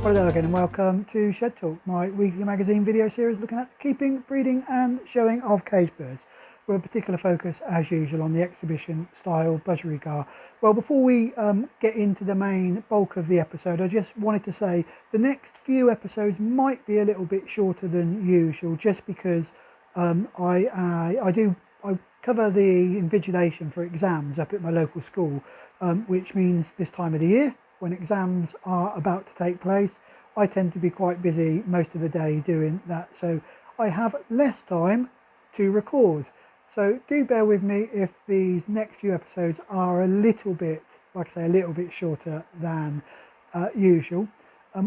Hello again and welcome to Shed Talk, my weekly magazine video series looking at keeping, breeding and showing of cage birds, with a particular focus as usual on the exhibition style budgerigar. Well, before we get into the main bulk of the episode, I just wanted to say the next few episodes might be a little bit shorter than usual, just because I cover the invigilation for exams up at my local school, which means this time of the year, when exams are about to take place, I tend to be quite busy most of the day doing that, so I have less time to record. So do bear with me if these next few episodes are a little bit, like I say, a little bit shorter than usual.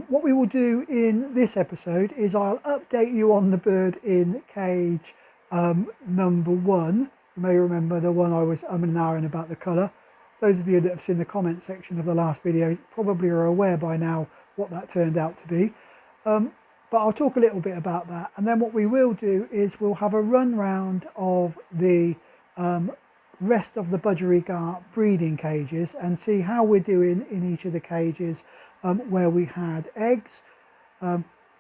What we will do in this episode is I'll update you on the bird in cage number 1. You may remember the one I was and ahhing about the colour. Those of you that have seen the comment section of the last video probably are aware by now what that turned out to be. But I'll talk a little bit about that, and then what we will do is we'll have a run round of the rest of the budgerigar breeding cages and see how we're doing in each of the cages where we had eggs,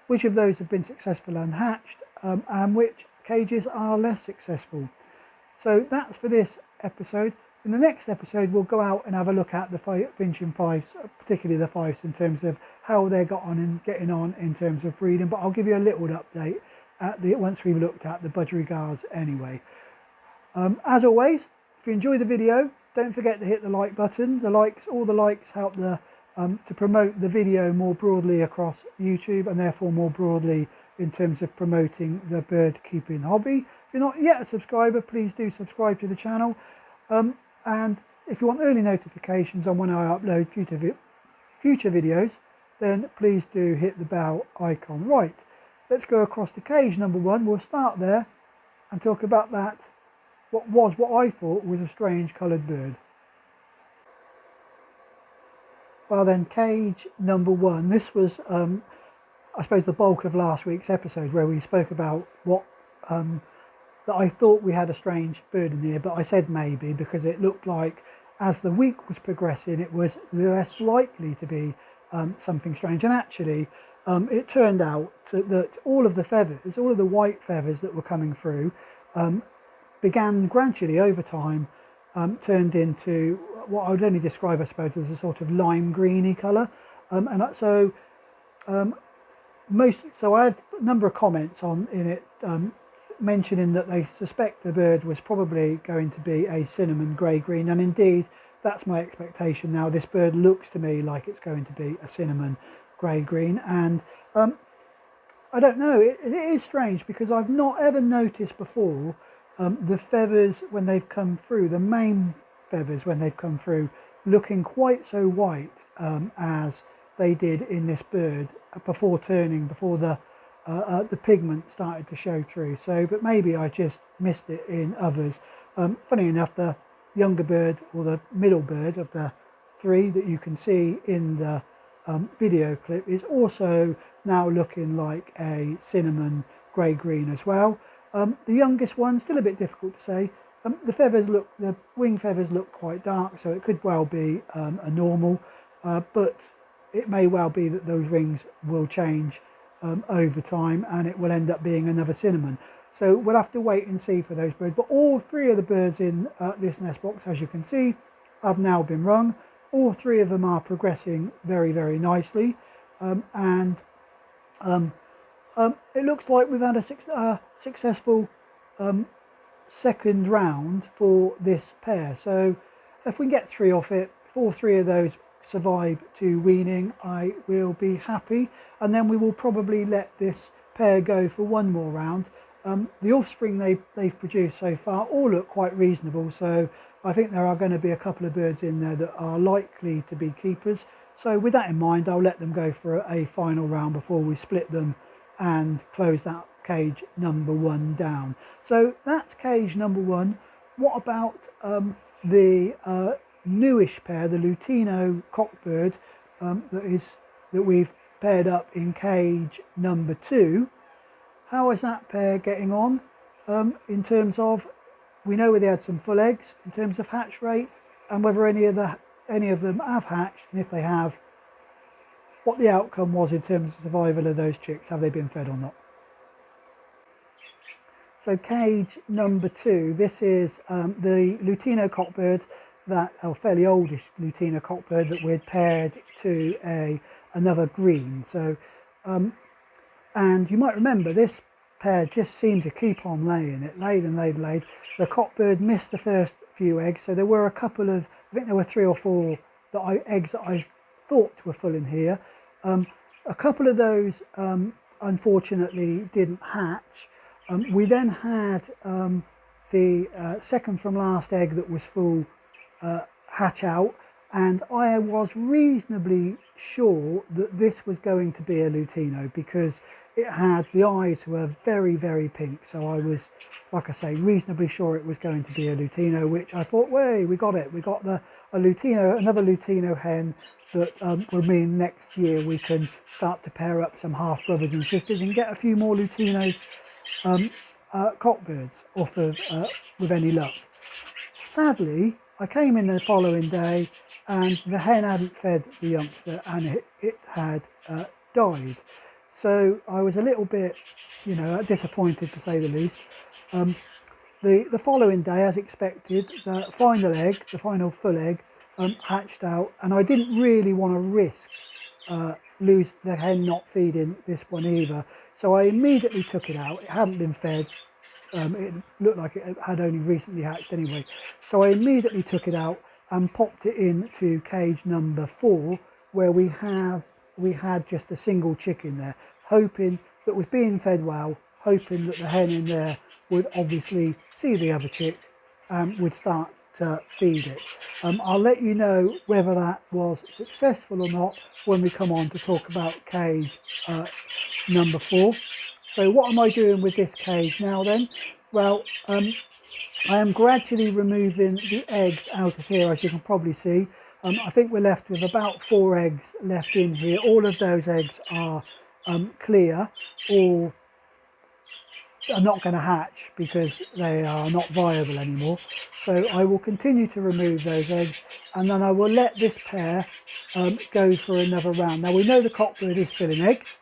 which of those have been successful and hatched, and which cages are less successful. So that's for this episode. In the next episode, we'll go out and have a look at the finching fifes, particularly the fifes, in terms of how they got on and getting on in terms of breeding. But I'll give you a little update at once we've looked at the budgerigars anyway. As always, if you enjoy the video, don't forget to hit the like button. All the likes help to promote the video more broadly across YouTube, and therefore more broadly in terms of promoting the bird keeping hobby. If you're not yet a subscriber, please do subscribe to the channel. And if you want early notifications on when I upload future videos, then please do hit the bell icon. Right, let's go across to cage number 1. We'll start there and talk about that, what I thought was a strange coloured bird. Well then, cage number 1, this was I suppose the bulk of last week's episode, where we spoke about what that I thought we had a strange bird in here, but I said maybe because it looked like as the week was progressing it was less likely to be something strange. And actually it turned out that all of the feathers, all of the white feathers that were coming through began gradually over time turned into what I would only describe, I suppose, as a sort of lime greeny colour. So I had a number of comments in it mentioning that they suspect the bird was probably going to be a cinnamon grey green, and indeed that's my expectation now. This bird looks to me like it's going to be a cinnamon grey green, and I don't know, it is strange because I've not ever noticed before the feathers when they've come through, the main feathers when they've come through, looking quite so white as they did in this bird before the pigment started to show through. So, but maybe I just missed it in others. Funny enough, the younger bird, or the middle bird of the 3 that you can see in the video clip, is also now looking like a cinnamon grey green as well. The youngest one, still a bit difficult to say. The wing feathers look quite dark, so it could well be a normal, but it may well be that those wings will change over time and it will end up being another cinnamon. So we'll have to wait and see for those birds. But all 3 of the birds in this nest box, as you can see, have now been rung. All 3 of them are progressing very, very nicely, and it looks like we've had a successful second round for this pair. So if we can get 3 off it, if all 3 of those survive to weaning, I will be happy, and then we will probably let this pair go for one more round. The offspring they've produced so far all look quite reasonable, so I think there are going to be a couple of birds in there that are likely to be keepers. So with that in mind, I'll let them go for a final round before we split them and close that cage number 1 down. So that's cage number 1. What about the newish pair, the Lutino cockbird that we've paired up in cage number 2? How is that pair getting on in terms of, we know where they had some full eggs, in terms of hatch rate, and whether any of them have hatched, and if they have, what the outcome was in terms of survival of those chicks, have they been fed or not. So cage number 2, this is the Lutino cockbird, that fairly oldish Lutino cockbird that we'd paired to another green. So and you might remember this pair just seemed to keep on laying. It laid and laid and laid. The cockbird missed the first few eggs, so there were a couple of, I think there were 3 or 4 eggs that I thought were full in here. A couple of those unfortunately didn't hatch. We then had the second from last egg that was full hatch out, and I was reasonably sure that this was going to be a Lutino because it had, the eyes were very, very pink. So I was, like I say, reasonably sure it was going to be a Lutino, which I thought, way, we got it. We got a Lutino, another Lutino hen that will mean next year we can start to pair up some half brothers and sisters and get a few more Lutinos cockbirds off of with any luck. Sadly, I came in the following day and the hen hadn't fed the youngster and it had died. So I was a little bit, disappointed to say the least. The following day, as expected, the final full egg, hatched out, and I didn't really want to risk lose the hen not feeding this one either. So I immediately took it out. It hadn't been fed. It looked like it had only recently hatched anyway. So I immediately took it out and popped it into cage number 4, where we had just a single chick in there, hoping that was being fed well, hoping that the hen in there would obviously see the other chick and would start to feed it. I'll let you know whether that was successful or not when we come on to talk about cage number 4. So what am I doing with this cage now then? Well, I am gradually removing the eggs out of here, as you can probably see. I think we're left with about 4 eggs left in here. All of those eggs are clear, or are not going to hatch because they are not viable anymore. So I will continue to remove those eggs, and then I will let this pair go for another round. Now we know the cockbird is filling eggs,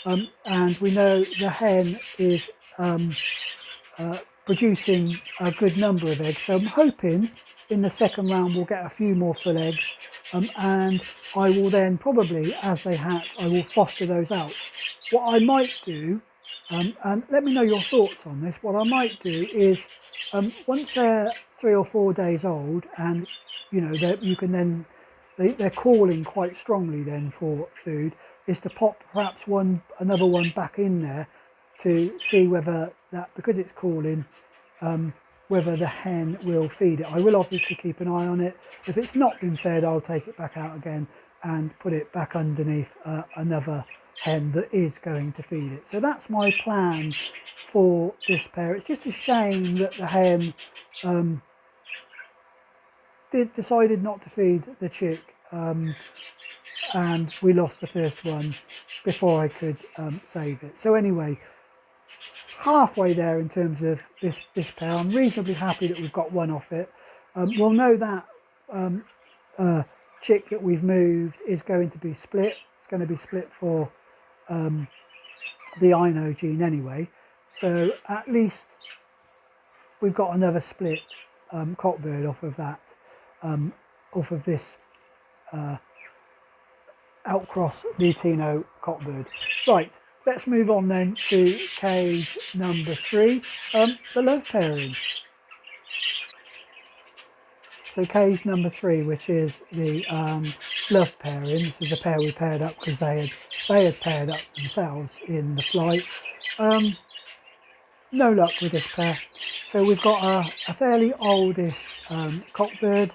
and we know the hen is producing a good number of eggs. So I'm hoping in the second round we'll get a few more full eggs, and I will then probably, as they hatch, I will foster those out. What I might do, and let me know your thoughts on this, what I might do is once they're 3 or 4 days old, and you can then, they're calling quite strongly then for food, is to pop perhaps another one back in there to see whether that, because it's calling, whether the hen will feed it. I will obviously keep an eye on it. If it's not been fed, I'll take it back out again and put it back underneath another hen that is going to feed it. So that's my plan for this pair. It's just a shame that the hen decided not to feed the chick, and we lost the first one before I could save it. So anyway, halfway there in terms of this pair. I'm reasonably happy that we've got one off it. We'll know that chick that we've moved is going to be split. It's going to be split for the Ino gene anyway. So at least we've got another split cockbird off of that, off of this outcross Lutino cockbird. Right. Let's move on then to cage number 3, the love pairing. So cage number 3, which is the love pairing. This is the pair we paired up because they had paired up themselves in the flight. No luck with this pair. So we've got a fairly oldish cockbird.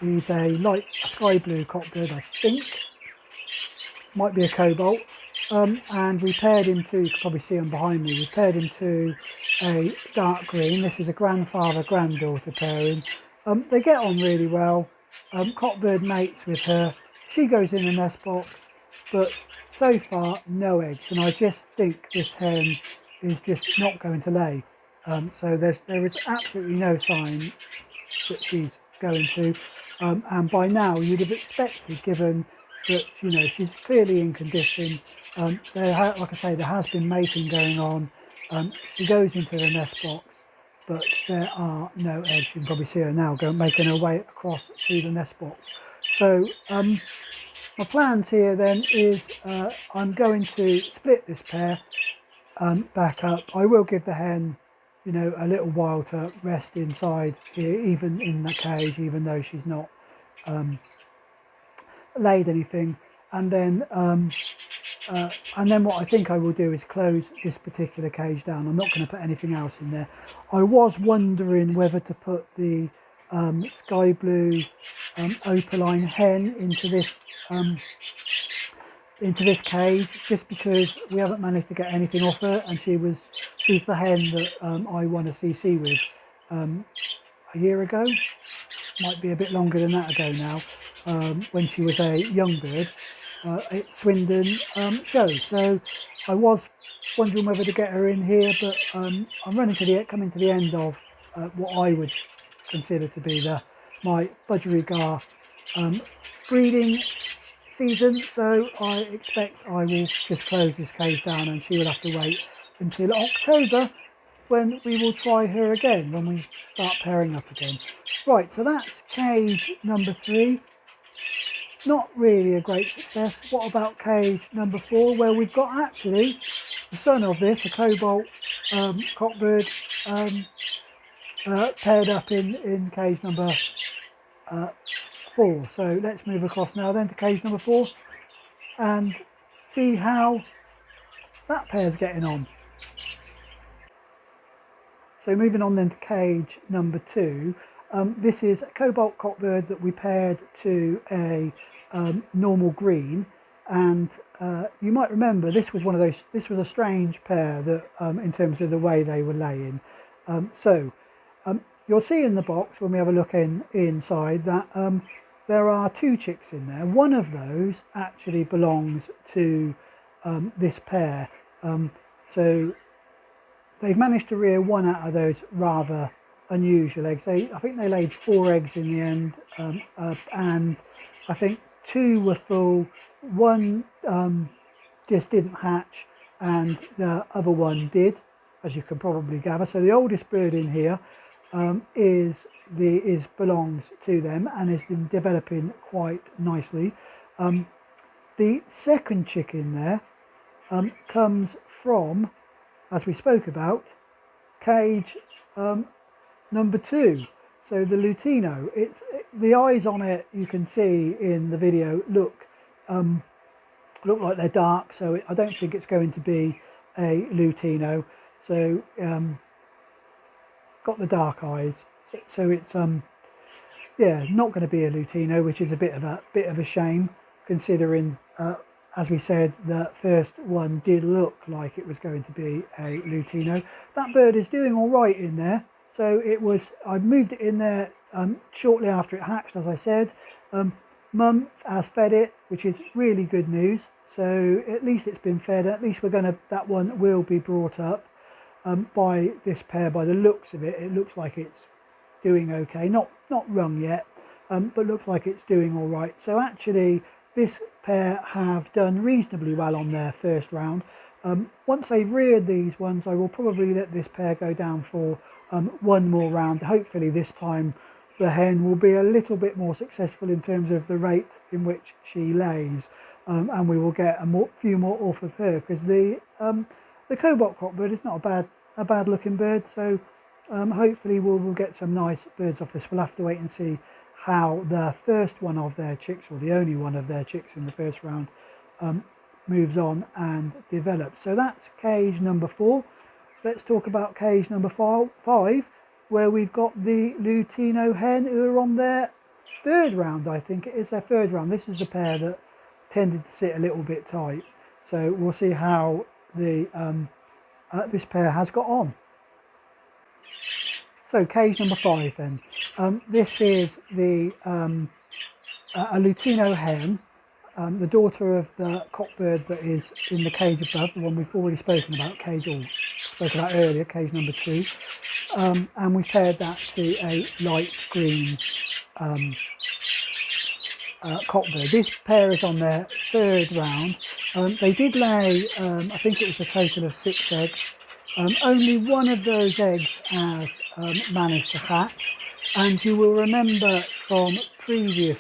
He's a sky blue cockbird, I think. Might be a cobalt. And we paired him to, you can probably see him behind me, we paired him to a dark green. This is a grandfather-granddaughter pairing. They get on really well. Cockbird mates with her. She goes in the nest box, but so far no eggs. And I just think this hen is just not going to lay. So there is absolutely no sign that she's going to. And by now you'd have expected, given but you know, she's clearly in condition. Like I say, there has been mating going on. She goes into the nest box, but there are no eggs. You can probably see her now making her way across through the nest box. So my plans here then is I'm going to split this pair back up. I will give the hen, you know, a little while to rest inside here, even in the cage, even though she's not laid anything. And then what I think I will do is close this particular cage down. I'm not going to put anything else in there. I was wondering whether to put the sky blue opaline hen into this cage, just because we haven't managed to get anything off her, and she's the hen that I won a CC with a year ago. Might be a bit longer than that ago now, when she was a young bird at Swindon show. So I was wondering whether to get her in here, but I'm coming to the end of what I would consider to be my budgerigar breeding season, so I expect I will just close this cage down, and she will have to wait until October, when we will try her again, when we start pairing up again. Right, so that's cage number 3. Not really a great success. What about cage number 4, where we've got actually the son of this, a cobalt cockbird, paired up in cage number 4. So let's move across now then to cage number 4 and see how that pair's getting on. So moving on then to cage number 2. This is a cobalt cockbird that we paired to a normal green, and you might remember this was a strange pair that in terms of the way they were laying. You'll see in the box when we have a look inside that there are 2 chicks in there. One of those actually belongs to this pair. So they've managed to rear one out of those rather unusual eggs. I think they laid 4 eggs in the end, and I think 2 were full. One just didn't hatch, and the other one did, as you can probably gather. So the oldest bird in here belongs to them and is developing quite nicely. The second chick in there comes from, as we spoke about, cage number 2. So the Lutino, the eyes on it, you can see in the video, look like they're dark, so I don't think it's going to be a Lutino. So got the dark eyes, so it's not going to be a Lutino, which is a bit of a shame, considering as we said, the first one did look like it was going to be a Lutino. That bird is doing all right in there. So I moved it in there shortly after it hatched, as I said. Mum has fed it, which is really good news. So at least it's been fed. At least that one will be brought up by this pair. By the looks of it, it looks like it's doing okay. Not rung yet, but looks like it's doing all right. So actually, this pair have done reasonably well on their first round. Once they've reared these ones, I will probably let this pair go down for one more round. Hopefully this time the hen will be a little bit more successful in terms of the rate in which she lays, and we will get a few more off of her, because the cobalt cockbird is not a bad looking bird. So hopefully we'll get some nice birds off this. We'll have to wait and see how the first one of their chicks, or the only one of their chicks in the first round, moves on and develops. So that's cage number 4. Let's talk about cage number 5, where we've got the Lutino hen, who are on their 3rd round. I think it is their 3rd round. This is the pair that tended to sit a little bit tight. So we'll see how this pair has got on. So cage number 5 then. This is a Lutino hen, the daughter of the cockbird that is in the cage above, the one we've already spoken about, cage number 2. And we paired that to a light green cockbird. This pair is on their third round. They did lay, I think it was a total of 6 eggs. Only one of those eggs has managed to hatch, and you will remember from the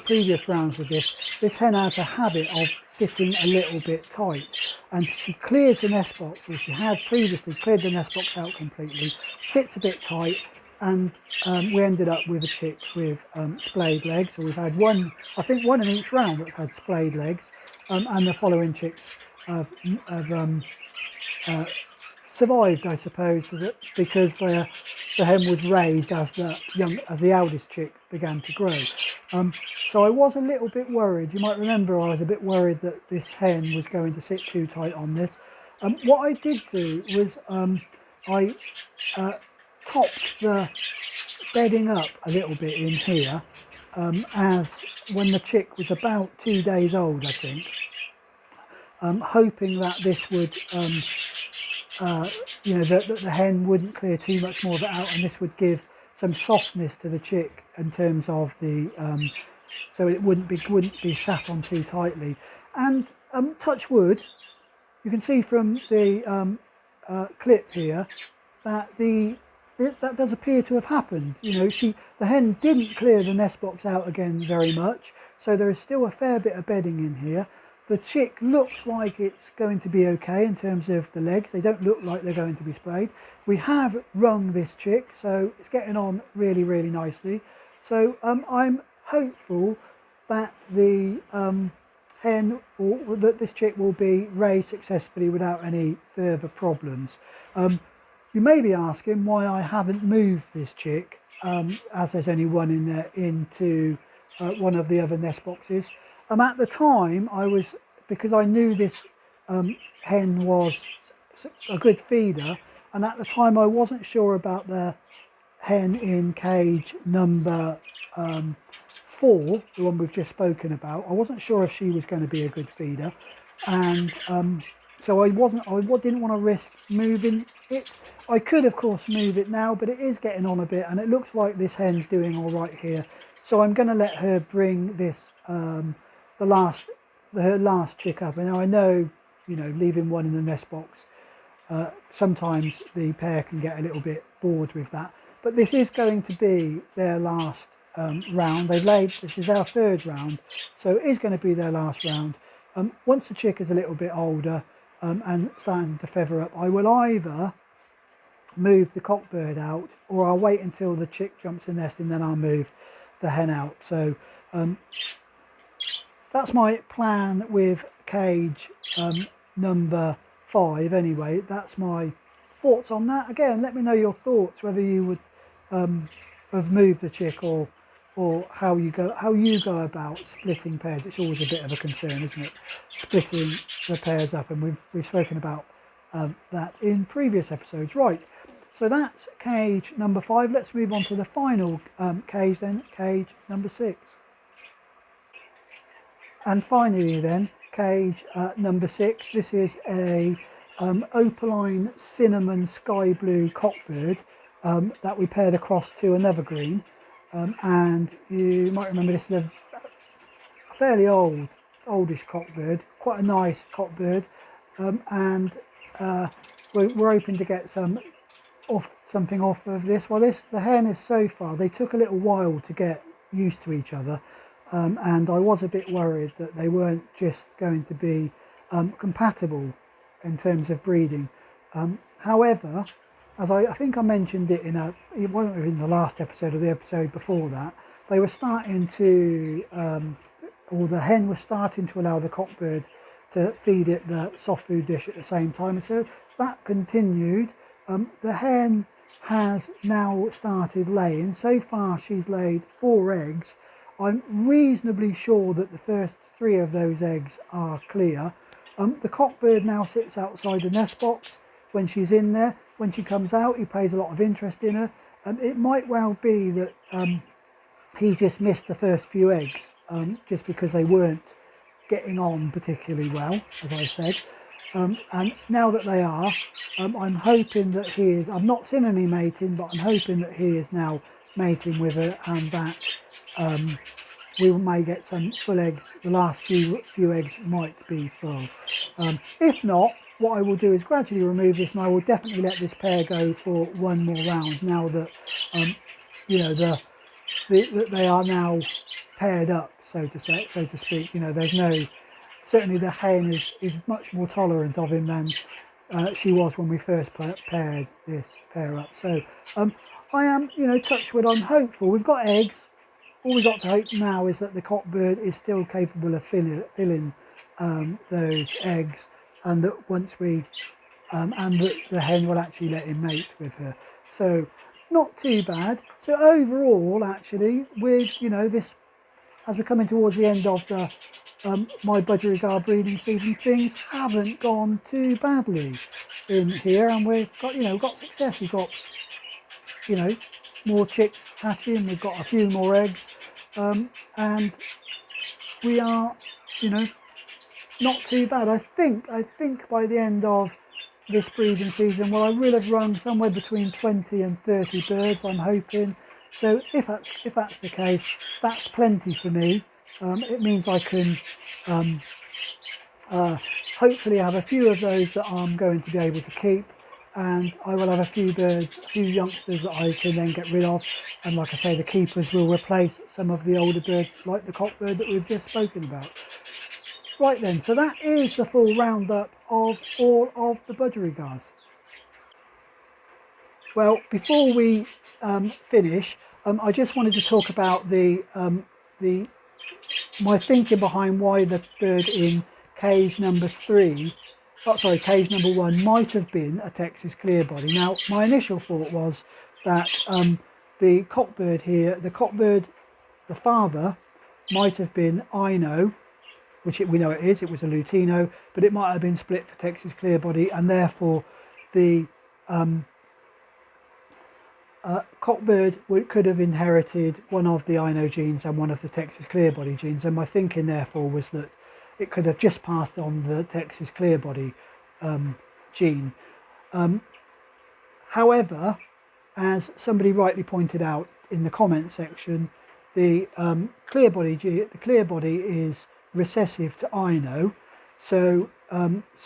previous rounds of this hen has a habit of sitting a little bit tight, and she clears the nest box, or she had previously cleared the nest box out completely, sits a bit tight, and we ended up with a chick with splayed legs. So we've had one, I think one in each round that's had splayed legs, and the following chicks have survived, I suppose, because the hen was raised as the eldest chick began to grow. So I was a little bit worried. You might remember I was a bit worried that this hen was going to sit too tight on this. What I did do was I topped the bedding up a little bit in here, as when the chick was about 2 days old, I think, hoping that this would that the hen wouldn't clear too much more of it out, and this would give some softness to the chick in terms of the so it wouldn't be sat on too tightly. And touch wood, you can see from the clip here that that does appear to have happened. The hen didn't clear the nest box out again very much, so there is still a fair bit of bedding in here. The chick looks like it's going to be okay in terms of the legs. They don't look like they're going to be sprayed. We have wrung this chick, so it's getting on really, really nicely. So I'm hopeful that the hen, or that this chick will be raised successfully without any further problems. You may be asking why I haven't moved this chick, as there's only one in there, into one of the other nest boxes. At the time, because I knew this hen was a good feeder, and at the time I wasn't sure about the hen in cage number 4, the one we've just spoken about. I wasn't sure if she was going to be a good feeder, and so I didn't want to risk moving it. I could, of course, move it now, but it is getting on a bit, and it looks like this hen's doing all right here. So I'm going to let her bring this her last chick up. And now I know, leaving one in the nest box, sometimes the pair can get a little bit bored with that. But this is going to be their last round. This is our third round, so it is going to be their last round. Once the chick is a little bit older and starting to feather up, I will either move the cockbird out, or I'll wait until the chick jumps the nest and then I'll move the hen out. So that's my plan with cage number 5 anyway. That's my thoughts on that. Again, let me know your thoughts, whether you would have moved the chick, or how you go about splitting pairs. It's always a bit of a concern, isn't it, splitting the pairs up, and we've spoken about that in previous episodes. Right, so that's cage number 5. Let's move on to the final cage then, cage number 6. And finally then, cage number 6. This is a opaline cinnamon sky blue cockbird that we paired across to an evergreen. And you might remember this is a fairly oldish cockbird, quite a nice cockbird, and we're hoping to get something off of this. Well, the hen is, so far, they took a little while to get used to each other. And I was a bit worried that they weren't just going to be compatible in terms of breeding. However, as I think I mentioned it it wasn't in the last episode or the episode before that, they were starting to, or the hen was starting to allow the cockbird to feed it the soft food dish at the same time. And so that continued. The hen has now started laying. So far she's laid 4 eggs. I'm reasonably sure that the first 3 of those eggs are clear. The cockbird now sits outside the nest box when she's in there. When she comes out, he pays a lot of interest in her. It might well be that he just missed the first few eggs, just because they weren't getting on particularly well, as I said. And now that they are, I'm hoping that he is, I've not seen any mating, but I'm hoping that he is now mating with her, and that we may get some full eggs. The last few eggs might be full. If not, what I will do is gradually remove this, and I will definitely let this pair go for one more round now that you know that they are now paired up, so to speak. You know, there's no, certainly the hen is much more tolerant of him than she was when we first paired this pair up. So I am, you know, touch wood, I'm hopeful. We've got eggs. All we've got to hope now is that the cockbird is still capable of filling those eggs, and that once we and that the hen will actually let him mate with her. So not too bad. So overall, actually, with, you know, this, as we're coming towards the end of the my budgerigar breeding season, things haven't gone too badly in here, and we've got, you know, got success. We've got, you know, more chicks hatching, we've got a few more eggs, and we are, you know, not too bad. I think by the end of this breeding season, well, I will have run somewhere between 20 and 30 birds, I'm hoping. So if that's the case, that's plenty for me. It means I can hopefully have a few of those that I'm going to be able to keep, and I will have a few birds, a few youngsters that I can then get rid of, and like I say, the keepers will replace some of the older birds like the cockbird that we've just spoken about. Right then, so that is the full roundup of all of the budgerigars. Well, before we finish, I just wanted to talk about my thinking behind why the bird in cage number 1 might have been a Texas clearbody. Now, my initial thought was that the cockbird here, the father, might have been Ino, which we know it is. It was a Lutino, but it might have been split for Texas clearbody, and therefore the cockbird could have inherited one of the Ino genes and one of the Texas clearbody genes, and my thinking therefore was that it could have just passed on the Texas clearbody gene. However, as somebody rightly pointed out in the comment section, the clearbody is recessive to Ino, so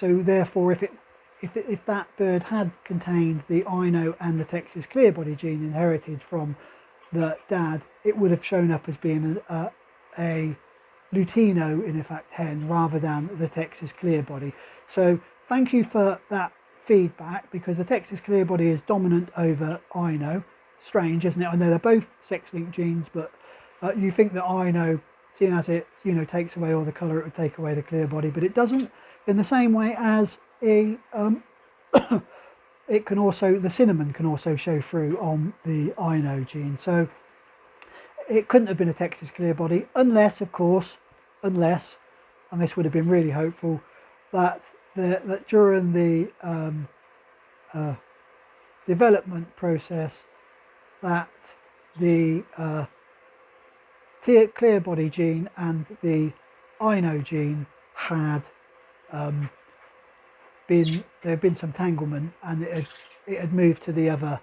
therefore if that bird had contained the Ino and the Texas clearbody gene inherited from the dad, it would have shown up as being a Lutino, in effect, hen, rather than the Texas clearbody. So thank you for that feedback, because the Texas clearbody is dominant over Ino. Strange, isn't it? I know they're both sex-linked genes, but you think that Ino, seeing as it, you know, takes away all the colour, it would take away the clearbody, but it doesn't. In the same way as it can also, the cinnamon can also show through on the Ino gene. So it couldn't have been a Texas clearbody, unless, of course, and this would have been really hopeful, that during the development process, that the clearbody gene and the Ino gene had there had been some tanglement, and it had moved to the other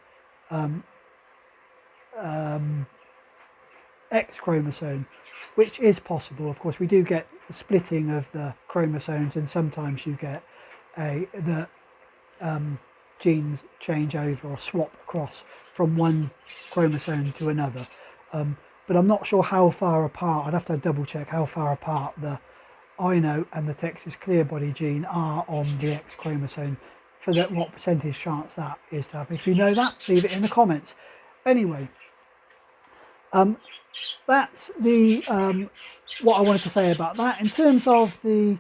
X chromosome, which is possible. Of course, we do get the splitting of the chromosomes, and sometimes you get the genes change over or swap across from one chromosome to another. But I'm not sure how far apart. I'd have to double check how far apart the Ino and the Texas clearbody gene are on the X chromosome, for that, what percentage chance that is to happen. If you know that, leave it in the comments. Anyway, that's the what I wanted to say about that. In terms of the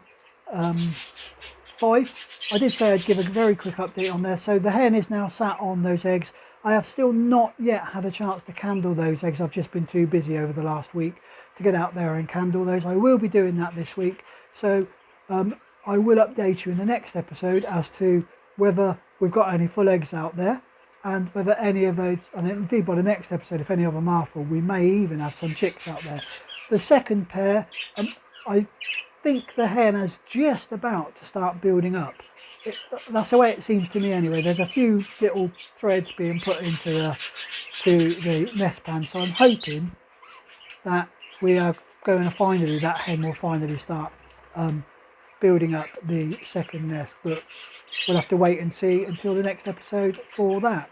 fife, I did say I'd give a very quick update on there. So the hen is now sat on those eggs. I have still not yet had a chance to candle those eggs. I've just been too busy over the last week to get out there and candle those. I will be doing that this week, so I will update you in the next episode as to whether we've got any full eggs out there, and whether any of those, and indeed by the next episode, if any of them are full, we may even have some chicks out there. The second pair, I think the hen is just about to start building up. That's the way it seems to me anyway. There's a few little threads being put into the nest pan, so I'm hoping that we are going to finally, that hen will finally start building up the second nest, but we'll have to wait and see until the next episode for that.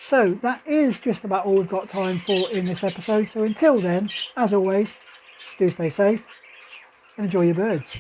So that is just about all we've got time for in this episode. So until then, as always, do stay safe and enjoy your birds.